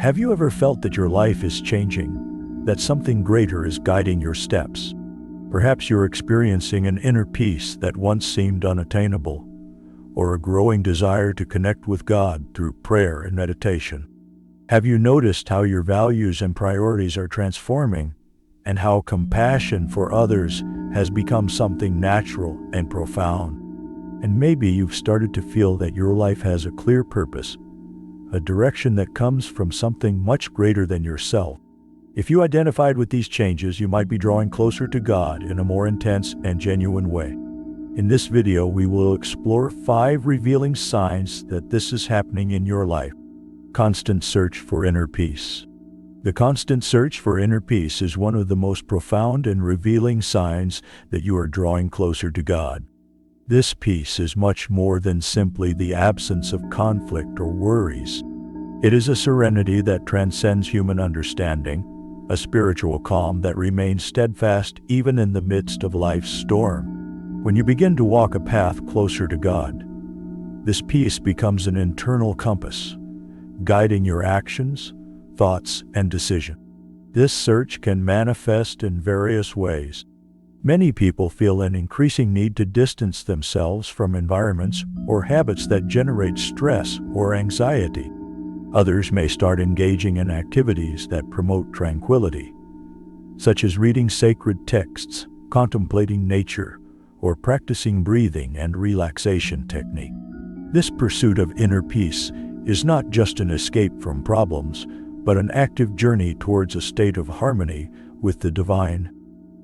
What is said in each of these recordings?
Have you ever felt that your life is changing, that something greater is guiding your steps? Perhaps you're experiencing an inner peace that once seemed unattainable, or a growing desire to connect with God through prayer and meditation. Have you noticed how your values and priorities are transforming, and how compassion for others has become something natural and profound? And maybe you've started to feel that your life has a clear purpose, a direction that comes from something much greater than yourself. If you identified with these changes, you might be drawing closer to God in a more intense and genuine way. In this video, we will explore 5 revealing signs that this is happening in your life. Constant search for inner peace. The constant search for inner peace is one of the most profound and revealing signs that you are drawing closer to God. This peace is much more than simply the absence of conflict or worries. It is a serenity that transcends human understanding, a spiritual calm that remains steadfast even in the midst of life's storm. When you begin to walk a path closer to God, this peace becomes an internal compass, guiding your actions, thoughts, and decisions. This search can manifest in various ways. Many people feel an increasing need to distance themselves from environments or habits that generate stress or anxiety. Others may start engaging in activities that promote tranquility, such as reading sacred texts, contemplating nature, or practicing breathing and relaxation technique. This pursuit of inner peace is not just an escape from problems, but an active journey towards a state of harmony with the divine.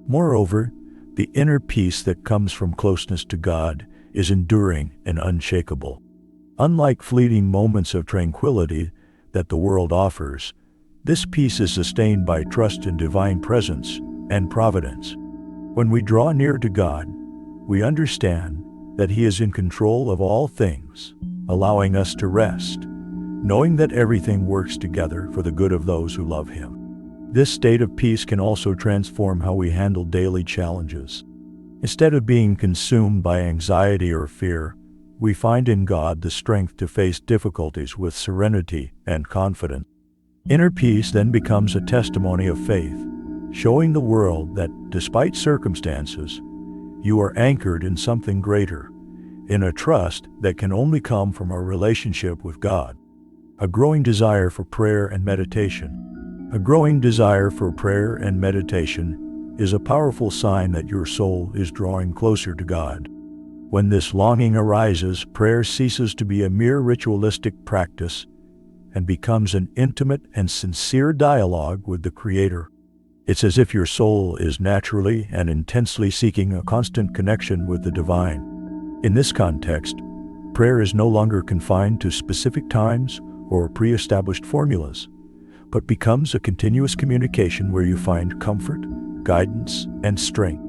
Moreover, the inner peace that comes from closeness to God is enduring and unshakable. Unlike fleeting moments of tranquility that the world offers, this peace is sustained by trust in divine presence and providence. When we draw near to God, we understand that He is in control of all things, allowing us to rest, knowing that everything works together for the good of those who love Him. This state of peace can also transform how we handle daily challenges. Instead of being consumed by anxiety or fear, we find in God the strength to face difficulties with serenity and confidence. Inner peace then becomes a testimony of faith, showing the world that despite circumstances, you are anchored in something greater, in a trust that can only come from a relationship with God. A growing desire for prayer and meditation. A growing desire for prayer and meditation is a powerful sign that your soul is drawing closer to God. When this longing arises, prayer ceases to be a mere ritualistic practice and becomes an intimate and sincere dialogue with the Creator. It's as if your soul is naturally and intensely seeking a constant connection with the divine. In this context, prayer is no longer confined to specific times or pre-established formulas, but becomes a continuous communication where you find comfort, guidance, and strength.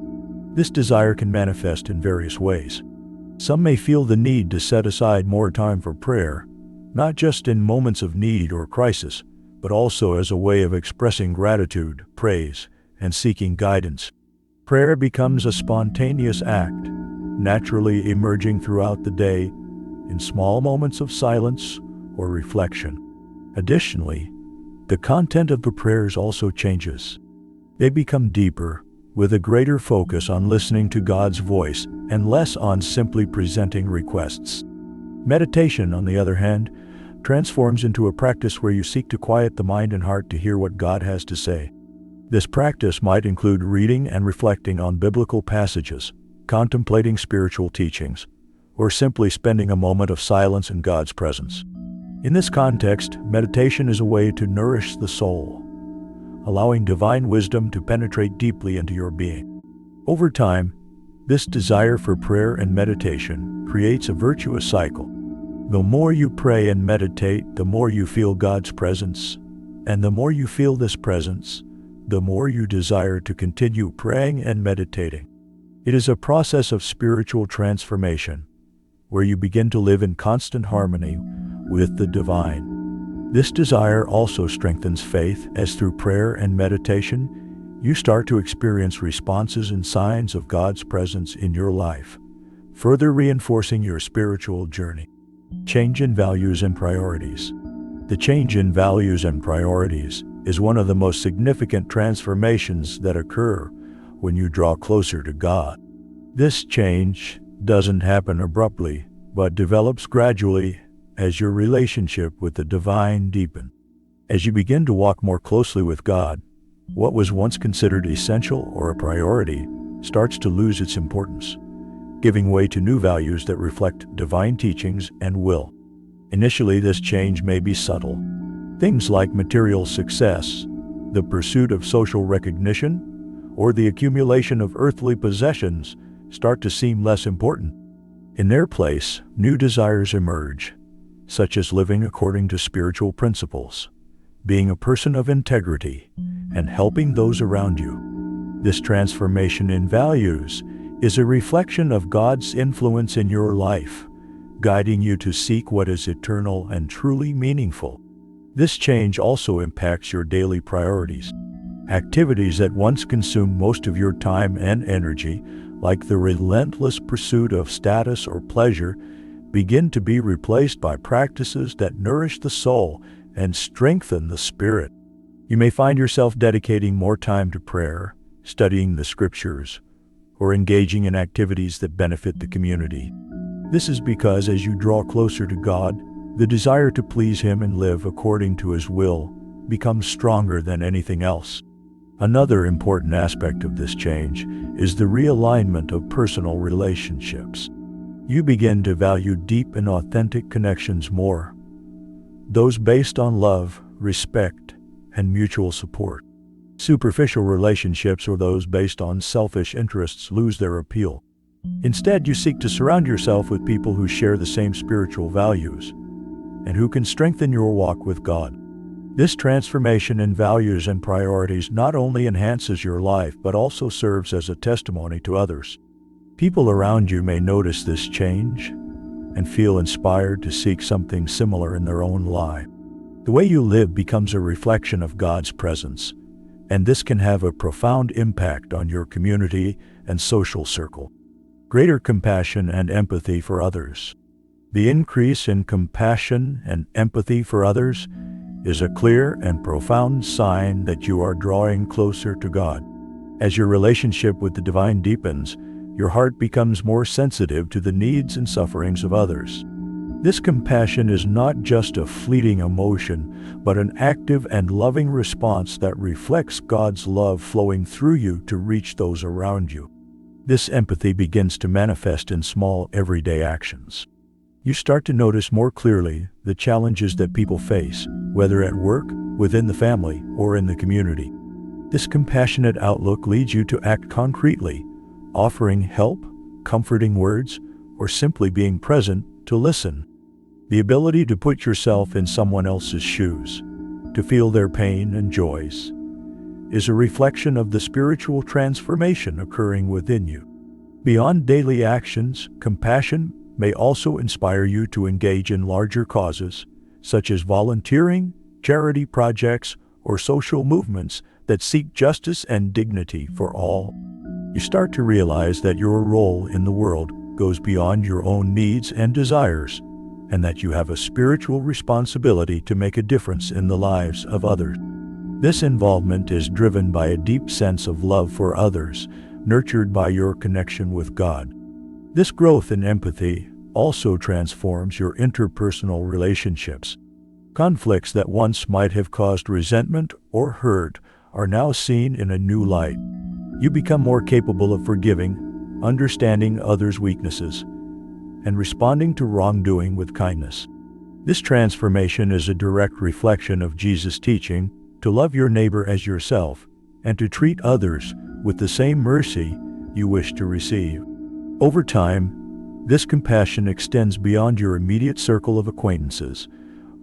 This desire can manifest in various ways. Some may feel the need to set aside more time for prayer, not just in moments of need or crisis, but also as a way of expressing gratitude, praise, and seeking guidance. Prayer becomes a spontaneous act, naturally emerging throughout the day in small moments of silence or reflection. Additionally, the content of the prayers also changes. They become deeper, with a greater focus on listening to God's voice and less on simply presenting requests. Meditation, on the other hand, transforms into a practice where you seek to quiet the mind and heart to hear what God has to say. This practice might include reading and reflecting on biblical passages, contemplating spiritual teachings, or simply spending a moment of silence in God's presence. In this context, meditation is a way to nourish the soul, allowing divine wisdom to penetrate deeply into your being. Over time, this desire for prayer and meditation creates a virtuous cycle. The more you pray and meditate, the more you feel God's presence, and the more you feel this presence, the more you desire to continue praying and meditating. It is a process of spiritual transformation, where you begin to live in constant harmony with the divine. This desire also strengthens faith, as through prayer and meditation, you start to experience responses and signs of God's presence in your life, further reinforcing your spiritual journey. Change in values and priorities. The change in values and priorities is one of the most significant transformations that occur when you draw closer to God. This change doesn't happen abruptly, but develops gradually as your relationship with the divine deepens. As you begin to walk more closely with God, what was once considered essential or a priority starts to lose its importance, giving way to new values that reflect divine teachings and will. Initially, this change may be subtle. Things like material success, the pursuit of social recognition, or the accumulation of earthly possessions start to seem less important. In their place, new desires emerge, such as living according to spiritual principles, being a person of integrity, and helping those around you. This transformation in values is a reflection of God's influence in your life, guiding you to seek what is eternal and truly meaningful. This change also impacts your daily priorities. Activities that once consumed most of your time and energy, like the relentless pursuit of status or pleasure, begin to be replaced by practices that nourish the soul and strengthen the spirit. You may find yourself dedicating more time to prayer, studying the scriptures, or engaging in activities that benefit the community. This is because as you draw closer to God, the desire to please Him and live according to His will becomes stronger than anything else. Another important aspect of this change is the realignment of personal relationships. You begin to value deep and authentic connections more, those based on love, respect, and mutual support. Superficial relationships or those based on selfish interests lose their appeal. Instead, you seek to surround yourself with people who share the same spiritual values and who can strengthen your walk with God. This transformation in values and priorities not only enhances your life but also serves as a testimony to others. People around you may notice this change and feel inspired to seek something similar in their own life. The way you live becomes a reflection of God's presence, and this can have a profound impact on your community and social circle. Greater compassion and empathy for others. The increase in compassion and empathy for others is a clear and profound sign that you are drawing closer to God. As your relationship with the divine deepens, your heart becomes more sensitive to the needs and sufferings of others. This compassion is not just a fleeting emotion, but an active and loving response that reflects God's love flowing through you to reach those around you. This empathy begins to manifest in small, everyday actions. You start to notice more clearly the challenges that people face, whether at work, within the family, or in the community. This compassionate outlook leads you to act concretely, offering help, comforting words, or simply being present to listen. The ability to put yourself in someone else's shoes, to feel their pain and joys, is a reflection of the spiritual transformation occurring within you. Beyond daily actions, compassion may also inspire you to engage in larger causes, such as volunteering, charity projects, or social movements that seek justice and dignity for all. You start to realize that your role in the world goes beyond your own needs and desires, and that you have a spiritual responsibility to make a difference in the lives of others. This involvement is driven by a deep sense of love for others, nurtured by your connection with God. This growth in empathy also transforms your interpersonal relationships. Conflicts that once might have caused resentment or hurt are now seen in a new light. You become more capable of forgiving, understanding others' weaknesses, and responding to wrongdoing with kindness. This transformation is a direct reflection of Jesus' teaching to love your neighbor as yourself and to treat others with the same mercy you wish to receive. Over time, this compassion extends beyond your immediate circle of acquaintances,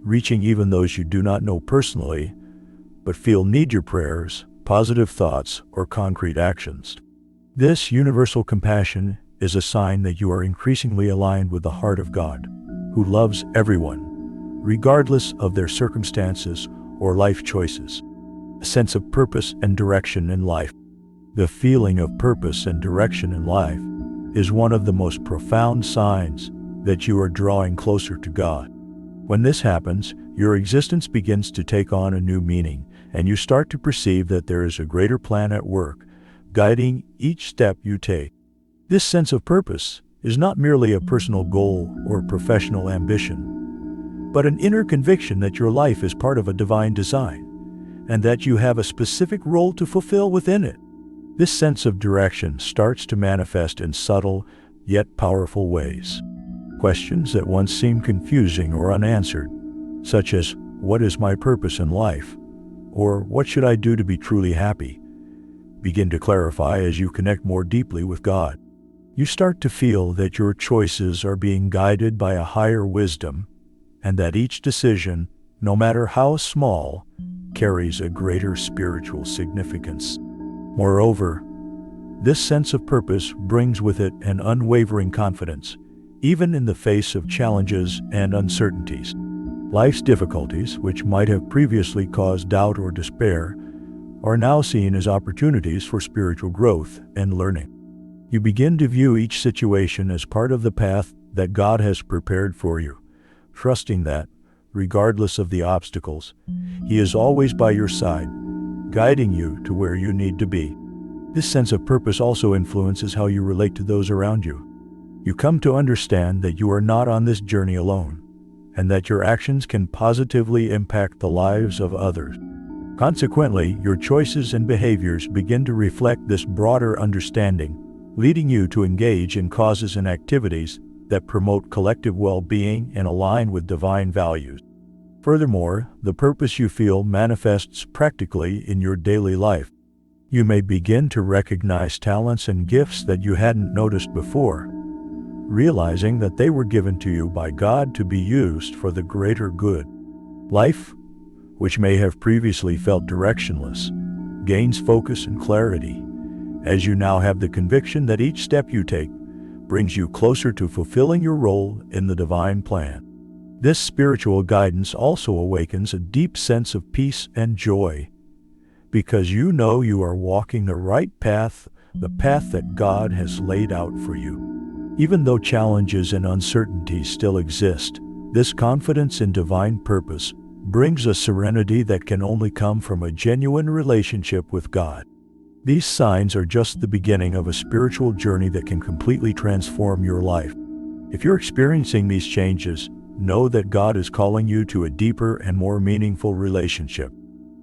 reaching even those you do not know personally, but feel need your prayers, positive thoughts, or concrete actions. This universal compassion is a sign that you are increasingly aligned with the heart of God, who loves everyone, regardless of their circumstances or life choices. A sense of purpose and direction in life. The feeling of purpose and direction in life is one of the most profound signs that you are drawing closer to God. When this happens, your existence begins to take on a new meaning, and you start to perceive that there is a greater plan at work, guiding each step you take. This sense of purpose is not merely a personal goal or professional ambition, but an inner conviction that your life is part of a divine design, and that you have a specific role to fulfill within it. This sense of direction starts to manifest in subtle, yet powerful ways. Questions that once seemed confusing or unanswered, such as, "What is my purpose in life?" or "What should I do to be truly happy?" begin to clarify as you connect more deeply with God. You start to feel that your choices are being guided by a higher wisdom, and that each decision, no matter how small, carries a greater spiritual significance. Moreover, this sense of purpose brings with it an unwavering confidence, even in the face of challenges and uncertainties. Life's difficulties, which might have previously caused doubt or despair, are now seen as opportunities for spiritual growth and learning. You begin to view each situation as part of the path that God has prepared for you, trusting that, regardless of the obstacles, He is always by your side, guiding you to where you need to be. This sense of purpose also influences how you relate to those around you. You come to understand that you are not on this journey alone, and that your actions can positively impact the lives of others. Consequently, your choices and behaviors begin to reflect this broader understanding, leading you to engage in causes and activities that promote collective well-being and align with divine values. Furthermore, the purpose you feel manifests practically in your daily life. You may begin to recognize talents and gifts that you hadn't noticed before, realizing that they were given to you by God to be used for the greater good. Life, which may have previously felt directionless, gains focus and clarity, as you now have the conviction that each step you take brings you closer to fulfilling your role in the divine plan. This spiritual guidance also awakens a deep sense of peace and joy, because you know you are walking the right path, the path that God has laid out for you. Even though challenges and uncertainties still exist, this confidence in divine purpose brings a serenity that can only come from a genuine relationship with God. These signs are just the beginning of a spiritual journey that can completely transform your life. If you're experiencing these changes, know that God is calling you to a deeper and more meaningful relationship.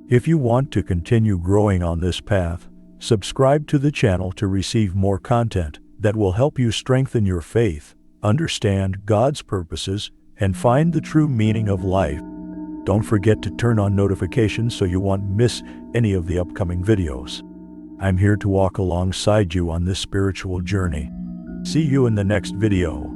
If you want to continue growing on this path, subscribe to the channel to receive more content that will help you strengthen your faith, understand God's purposes, and find the true meaning of life. Don't forget to turn on notifications so you won't miss any of the upcoming videos. I'm here to walk alongside you on this spiritual journey. See you in the next video.